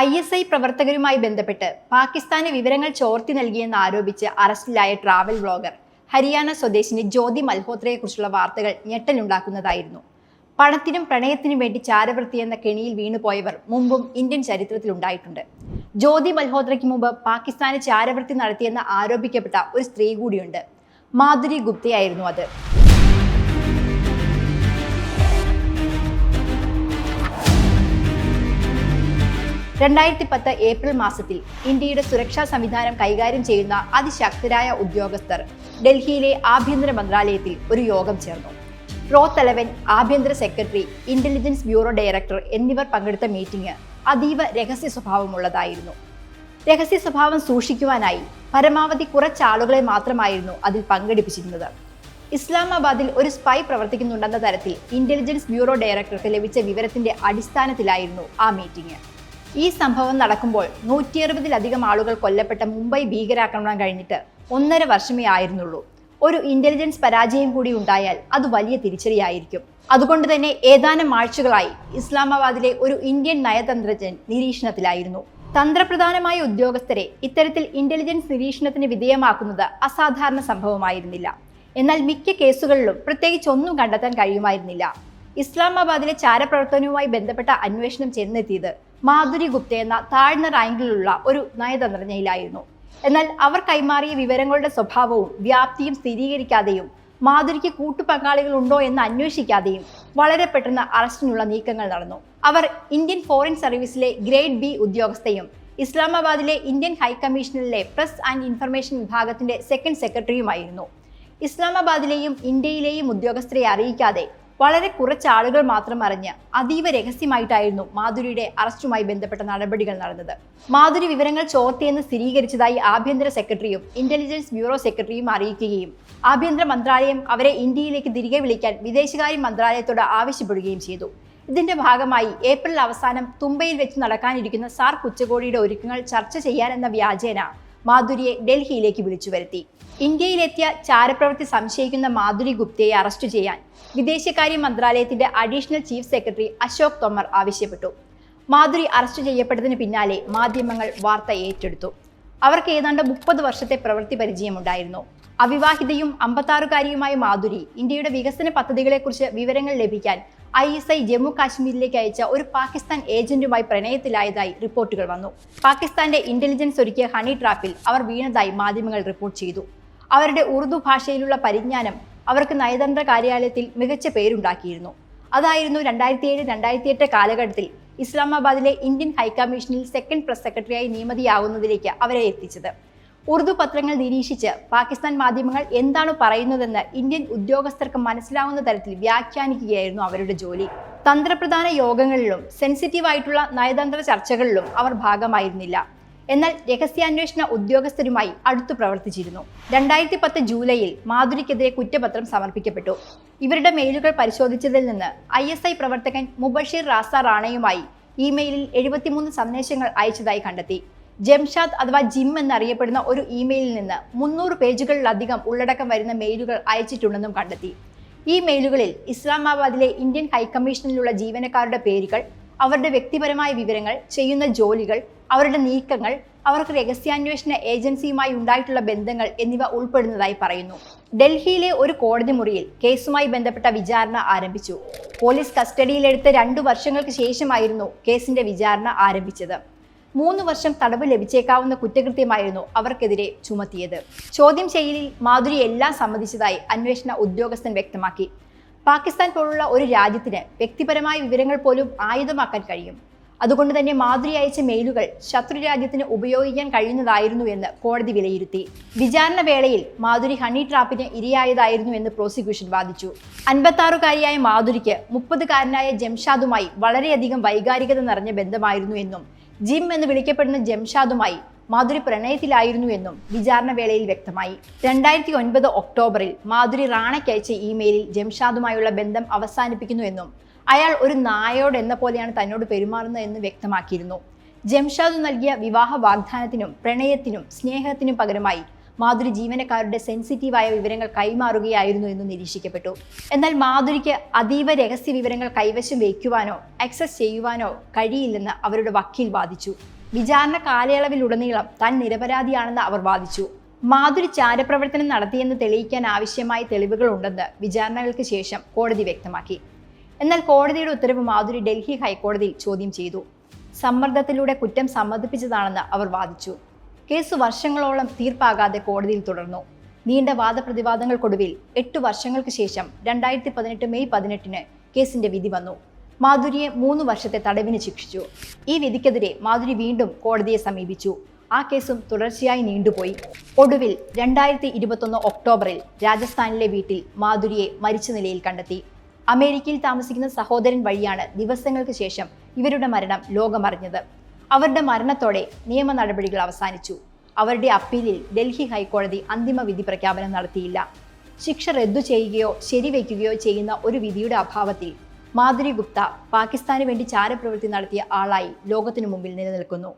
ISI പ്രവർത്തകരുമായി ബന്ധപ്പെട്ട് പാകിസ്ഥാന് വിവരങ്ങൾ ചോർത്തി നൽകിയെന്ന് ആരോപിച്ച് അറസ്റ്റിലായ ട്രാവൽ വ്ളോഗർ ഹരിയാന സ്വദേശിനി ജ്യോതി മൽഹോത്രയെക്കുറിച്ചുള്ള വാർത്തകൾ ഞെട്ടലുണ്ടാക്കുന്നതായിരുന്നു. പണത്തിനും പ്രണയത്തിനും വേണ്ടി ചാരവൃത്തി എന്ന കെണിയിൽ വീണുപോയവർ മുമ്പും ഇന്ത്യൻ ചരിത്രത്തിലുണ്ടായിട്ടുണ്ട്. ജ്യോതി മൽഹോത്രയ്ക്ക് മുമ്പ് പാകിസ്ഥാന് ചാരവൃത്തി നടത്തിയെന്ന് ആരോപിക്കപ്പെട്ട ഒരു സ്ത്രീ കൂടിയുണ്ട്. മാധുരി ഗുപ്തയായിരുന്നു അത്. 2010 ഏപ്രിൽ മാസത്തിൽ ഇന്ത്യയുടെ സുരക്ഷാ സംവിധാനം കൈകാര്യം ചെയ്യുന്ന അതിശക്തരായ ഉദ്യോഗസ്ഥർ ഡൽഹിയിലെ ആഭ്യന്തര മന്ത്രാലയത്തിൽ ഒരു യോഗം ചേർന്നു. റോ തലവൻ, ആഭ്യന്തര സെക്രട്ടറി, ഇന്റലിജൻസ് ബ്യൂറോ ഡയറക്ടർ എന്നിവർ പങ്കെടുത്ത മീറ്റിംഗ് അതീവ രഹസ്യ സ്വഭാവമുള്ളതായിരുന്നു. രഹസ്യ സ്വഭാവം സൂക്ഷിക്കുവാനായി പരമാവധി കുറച്ചാളുകളെ മാത്രമായിരുന്നു അതിൽ പങ്കെടുപ്പിച്ചിരുന്നത്. ഇസ്ലാമാബാദിൽ ഒരു സ്പൈ പ്രവർത്തിക്കുന്നുണ്ടെന്ന തരത്തിൽ ഇന്റലിജൻസ് ബ്യൂറോ ഡയറക്ടർക്ക് ലഭിച്ച വിവരത്തിന്റെ അടിസ്ഥാനത്തിലായിരുന്നു ആ മീറ്റിംഗ്. ഈ സംഭവം നടക്കുമ്പോൾ 160-ലധികം ആളുകൾ കൊല്ലപ്പെട്ട മുംബൈ ഭീകരാക്രമണം കഴിഞ്ഞിട്ട് 1.5 വർഷമേ ആയിരുന്നുള്ളൂ. ഒരു ഇന്റലിജൻസ് പരാജയം കൂടി ഉണ്ടായാൽ അത് വലിയ തിരിച്ചടിയായിരിക്കും. അതുകൊണ്ട് തന്നെ ഏതാനും ആഴ്ചകളായി ഇസ്ലാമാബാദിലെ ഒരു ഇന്ത്യൻ നയതന്ത്രജ്ഞൻ നിരീക്ഷണത്തിലായിരുന്നു. തന്ത്രപ്രധാനമായ ഉദ്യോഗസ്ഥരെ ഇത്തരത്തിൽ ഇന്റലിജൻസ് നിരീക്ഷണത്തിന് വിധേയമാക്കുന്നത് അസാധാരണ സംഭവമായിരുന്നില്ല. എന്നാൽ മിക്ക കേസുകളിലും പ്രത്യേകിച്ച് ഒന്നും കണ്ടെത്താൻ കഴിയുമായിരുന്നില്ല. ഇസ്ലാമാബാദിലെ ചാരപ്രവർത്തനവുമായി ബന്ധപ്പെട്ട അന്വേഷണം ചെന്നെത്തിയത് മാധുരി ഗുപ്ത എന്ന താഴ്ന്ന റാങ്കിലുള്ള ഒരു നയതന്ത്രജ്ഞയിലായിരുന്നു. എന്നാൽ അവർ കൈമാറിയ വിവരങ്ങളുടെ സ്വഭാവവും വ്യാപ്തിയും സ്ഥിരീകരിക്കാതെയും മാധുരിക്ക് കൂട്ടുപങ്കാളികൾ ഉണ്ടോ എന്ന് അന്വേഷിക്കാതെയും വളരെ പെട്ടെന്ന് അറസ്റ്റിനുള്ള നീക്കങ്ങൾ നടന്നു. അവർ ഇന്ത്യൻ ഫോറിൻ സർവീസിലെ ഗ്രേഡ് ബി ഉദ്യോഗസ്ഥയും ഇസ്ലാമാബാദിലെ ഇന്ത്യൻ ഹൈക്കമ്മീഷനിലെ പ്രസ് ആൻഡ് ഇൻഫർമേഷൻ വിഭാഗത്തിന്റെ സെക്കൻഡ് സെക്രട്ടറിയുമായിരുന്നു. ഇസ്ലാമാബാദിലെയും ഇന്ത്യയിലെയും ഉദ്യോഗസ്ഥരെ അറിയിക്കാതെ വളരെ കുറച്ച് ആളുകൾ മാത്രം അറിഞ്ഞ് അതീവ രഹസ്യമായിട്ടായിരുന്നു മാധുരിയുടെ അറസ്റ്റുമായി ബന്ധപ്പെട്ട നടപടികൾ നടന്നത്. മാധുരി വിവരങ്ങൾ ചോർത്തിയെന്ന് സ്ഥിരീകരിച്ചതായി ആഭ്യന്തര സെക്രട്ടറിയും ഇന്റലിജൻസ് ബ്യൂറോ സെക്രട്ടറിയും അറിയിക്കുകയും ആഭ്യന്തര മന്ത്രാലയം അവരെ ഇന്ത്യയിലേക്ക് തിരികെ വിളിക്കാൻ വിദേശകാര്യ മന്ത്രാലയത്തോട് ആവശ്യപ്പെടുകയും ചെയ്തു. ഇതിന്റെ ഭാഗമായി ഏപ്രിൽ അവസാനം തുമ്പയിൽ വെച്ച് നടക്കാനിരിക്കുന്ന സാർക്ക് ഉച്ചകോടിയുടെ ഒരുക്കങ്ങൾ ചർച്ച ചെയ്യാനെന്ന വ്യാജേന മാധുരിയെ ഡൽഹിയിലേക്ക് വിളിച്ചു വരുത്തി. ഇന്ത്യയിലെത്തിയ ചാരപ്രവൃത്തി സംശയിക്കുന്ന മാധുരി ഗുപ്തയെ അറസ്റ്റ് ചെയ്യാൻ വിദേശകാര്യ മന്ത്രാലയത്തിന്റെ additional chief secretary Ashok Tomar ആവശ്യപ്പെട്ടു. മാധുരി അറസ്റ്റ് ചെയ്യപ്പെട്ടതിന് പിന്നാലെ മാധ്യമങ്ങൾ വാർത്ത ഏറ്റെടുത്തു. അവർക്ക് ഏതാണ്ട് 30 വർഷത്തെ പ്രവൃത്തി പരിചയമുണ്ടായിരുന്നു. അവിവാഹിതയും 56-കാരിയുമായ മാധുരി ഇന്ത്യയുടെ വികസന പദ്ധതികളെക്കുറിച്ച് വിവരങ്ങൾ ലഭിക്കാൻ ISI ജമ്മു കാശ്മീരിലേക്ക് അയച്ച ഒരു പാകിസ്ഥാൻ ഏജന്റുമായി പ്രണയത്തിലായതായി റിപ്പോർട്ടുകൾ വന്നു. പാകിസ്ഥാന്റെ ഇന്റലിജൻസ് ഒരുക്കിയ ഹണി ട്രാപ്പിൽ അവർ വീണതായി മാധ്യമങ്ങൾ റിപ്പോർട്ട് ചെയ്തു. അവരുടെ ഉറുദു ഭാഷയിലുള്ള പരിജ്ഞാനം അവർക്ക് നയതന്ത്ര കാര്യാലയത്തിൽ മികച്ച പേരുണ്ടാക്കിയിരുന്നു. അതായിരുന്നു 2007-2008 കാലഘട്ടത്തിൽ ഇസ്ലാമാബാദിലെ ഇന്ത്യൻ ഹൈക്കമ്മീഷനിൽ സെക്കൻഡ് പ്രസ് സെക്രട്ടറിയായി നിയമിതയാകുന്നതിലേക്ക് അവരെ എത്തിച്ചത്. ഉറുദു പത്രങ്ങൾ നിരീക്ഷിച്ച് പാകിസ്ഥാൻ മാധ്യമങ്ങൾ എന്താണ് പറയുന്നതെന്ന് ഇന്ത്യൻ ഉദ്യോഗസ്ഥർക്ക് മനസ്സിലാവുന്ന തരത്തിൽ വ്യാഖ്യാനിക്കുകയായിരുന്നു അവരുടെ ജോലി. തന്ത്രപ്രധാന യോഗങ്ങളിലും സെൻസിറ്റീവായിട്ടുള്ള നയതന്ത്ര ചർച്ചകളിലും അവർ ഭാഗമായിരുന്നില്ല. എന്നാൽ രഹസ്യാന്വേഷണ ഉദ്യോഗസ്ഥരുമായി അടുത്തു പ്രവർത്തിച്ചിരുന്നു. 2010 ജൂലൈയിൽ മാധുരിക്കെതിരെ കുറ്റപത്രം സമർപ്പിക്കപ്പെട്ടു. ഇവരുടെ മെയിലുകൾ പരിശോധിച്ചതിൽ നിന്ന് ISI പ്രവർത്തകൻ മുബഷിർ റാസ റാണയുമായി ഇമെയിലിൽ 73 സന്ദേശങ്ങൾ അയച്ചതായി കണ്ടെത്തി. ജംഷാദ് അഥവാ ജിം എന്നറിയപ്പെടുന്ന ഒരു ഇമെയിലിൽ നിന്ന് 300 പേജുകളിലധികം ഉള്ളടക്കം വരുന്ന മെയിലുകൾ അയച്ചിട്ടുണ്ടെന്നും കണ്ടെത്തി. ഈ മെയിലുകളിൽ ഇസ്ലാമാബാദിലെ ഇന്ത്യൻ ഹൈക്കമ്മീഷനിലുള്ള ജീവനക്കാരുടെ പേരുകൾ, അവരുടെ വ്യക്തിപരമായ വിവരങ്ങൾ, ചെയ്യുന്ന ജോലികൾ, അവരുടെ നീക്കങ്ങൾ, അവർക്ക് രഹസ്യാന്വേഷണ ഏജൻസിയുമായി ഉണ്ടായിട്ടുള്ള ബന്ധങ്ങൾ എന്നിവ ഉൾപ്പെടുന്നതായി പറയുന്നു. ഡൽഹിയിലെ ഒരു കോടതി മുറിയിൽ കേസുമായി ബന്ധപ്പെട്ട വിചാരണ ആരംഭിച്ചു. പോലീസ് കസ്റ്റഡിയിലെടുത്ത് 2 വർഷങ്ങൾക്ക് ശേഷമായിരുന്നു കേസിന്റെ വിചാരണ ആരംഭിച്ചത്. 3 വർഷം തടവ് ലഭിച്ചേക്കാവുന്ന കുറ്റകൃത്യമായിരുന്നു അവർക്കെതിരെ ചുമത്തിയത്. ചോദ്യം ചെയ്യലിൽ മാധുരി എല്ലാം സമ്മതിച്ചതായി അന്വേഷണ ഉദ്യോഗസ്ഥൻ വ്യക്തമാക്കി. പാകിസ്ഥാൻ പോലുള്ള ഒരു രാജ്യത്തിന് വ്യക്തിപരമായ വിവരങ്ങൾ പോലും ആയുധമാക്കാൻ കഴിയും. അതുകൊണ്ട് തന്നെ മാധുരി അയച്ച മെയിലുകൾ ശത്രു രാജ്യത്തിന് ഉപയോഗിക്കാൻ കഴിയുന്നതായിരുന്നു എന്ന് കോടതി വിലയിരുത്തി. വിചാരണ വേളയിൽ മാധുരി ഹണി ട്രാപ്പിന് ഇരയായതായിരുന്നു എന്ന് പ്രോസിക്യൂഷൻ വാദിച്ചു. 56-കാരിയായ മാധുരിക്ക് 30-കാരനായ ജംഷാദുമായി വളരെയധികം വൈകാരികത നിറഞ്ഞ ബന്ധമായിരുന്നു എന്നും ജിം എന്ന് വിളിക്കപ്പെടുന്ന ജംഷാദുമായി മാധുരി പ്രണയത്തിലായിരുന്നു എന്നും വിചാരണ വേളയിൽ വ്യക്തമായി. 2009 ഒക്ടോബറിൽ മാധുരി റാണയ്ക്ക് അയച്ച ഇമെയിലിൽ ജംഷാദുമായുള്ള ബന്ധം അവസാനിപ്പിക്കുന്നു എന്നും അയാൾ ഒരു നായോട് എന്ന പോലെയാണ് തന്നോട് പെരുമാറുന്നത് എന്ന് വ്യക്തമാക്കിയിരുന്നു. ജംഷാദ് നൽകിയ വിവാഹ വാഗ്ദാനത്തിനും പ്രണയത്തിനും സ്നേഹത്തിനും പകരമായി മാധുരി ജീവനക്കാരുടെ സെൻസിറ്റീവായ വിവരങ്ങൾ കൈമാറുകയായിരുന്നു എന്ന് നിരീക്ഷിക്കപ്പെട്ടു. എന്നാൽ മാധുരിക്ക് അതീവ രഹസ്യ വിവരങ്ങൾ കൈവശം വയ്ക്കുവാനോ ആക്സസ് ചെയ്യുവാനോ കഴിയില്ലെന്ന് അവരുടെ വക്കീൽ വാദിച്ചു. വിചാരണ കാലയളവിലുടനീളം താൻ നിരപരാധിയാണെന്ന് അവർ വാദിച്ചു. മാധുരി ചാരപ്രവർത്തനം നടത്തിയെന്ന് തെളിയിക്കാൻ ആവശ്യമായ തെളിവുകൾ ഉണ്ടെന്ന് വിചാരണകൾക്ക് ശേഷം കോടതി വ്യക്തമാക്കി. എന്നാൽ കോടതിയുടെ ഉത്തരവ് മാധുരി ഡൽഹി ഹൈക്കോടതിയിൽ ചോദ്യം ചെയ്തു. സമ്മർദ്ദത്തിലൂടെ കുറ്റം സമ്മതിപ്പിച്ചതാണെന്ന് അവർ വാദിച്ചു. കേസ് വർഷങ്ങളോളം തീർപ്പാകാതെ കോടതിയിൽ തുടർന്നു. നീണ്ട വാദപ്രതിവാദങ്ങൾക്കൊടുവിൽ 8 വർഷങ്ങൾക്ക് ശേഷം 2018 മെയ് 18 കേസിന്റെ വിധി വന്നു. മാധുരിയെ 3 വർഷത്തെ തടവിന് ശിക്ഷിച്ചു. ഈ വിധിക്കെതിരെ മാധുരി വീണ്ടും കോടതിയെ സമീപിച്ചു. ആ കേസും തുടർച്ചയായി നീണ്ടുപോയി. ഒടുവിൽ 2021 ഒക്ടോബറിൽ രാജസ്ഥാനിലെ വീട്ടിൽ മാധുരിയെ മരിച്ച നിലയിൽ കണ്ടെത്തി. അമേരിക്കയിൽ താമസിക്കുന്ന സഹോദരൻ വഴിയാണ് ദിവസങ്ങൾക്ക് ശേഷം ഇവരുടെ മരണം ലോകമറിഞ്ഞത്. അവരുടെ മരണത്തോടെ നിയമ നടപടികൾ അവസാനിച്ചു. അവരുടെ അപ്പീലിൽ ഡൽഹി ഹൈക്കോടതി അന്തിമ വിധി പ്രഖ്യാപനം നടത്തിയില്ല. ശിക്ഷ റദ്ദു ചെയ്യുകയോ ശരിവയ്ക്കുകയോ ചെയ്യുന്ന ഒരു വിധിയുടെ അഭാവത്തിൽ മാധുരി ഗുപ്ത പാകിസ്ഥാന് വേണ്ടി ചാരപ്രവൃത്തി നടത്തിയ ആളായി ലോകത്തിനു മുമ്പിൽ നിലനിൽക്കുന്നു.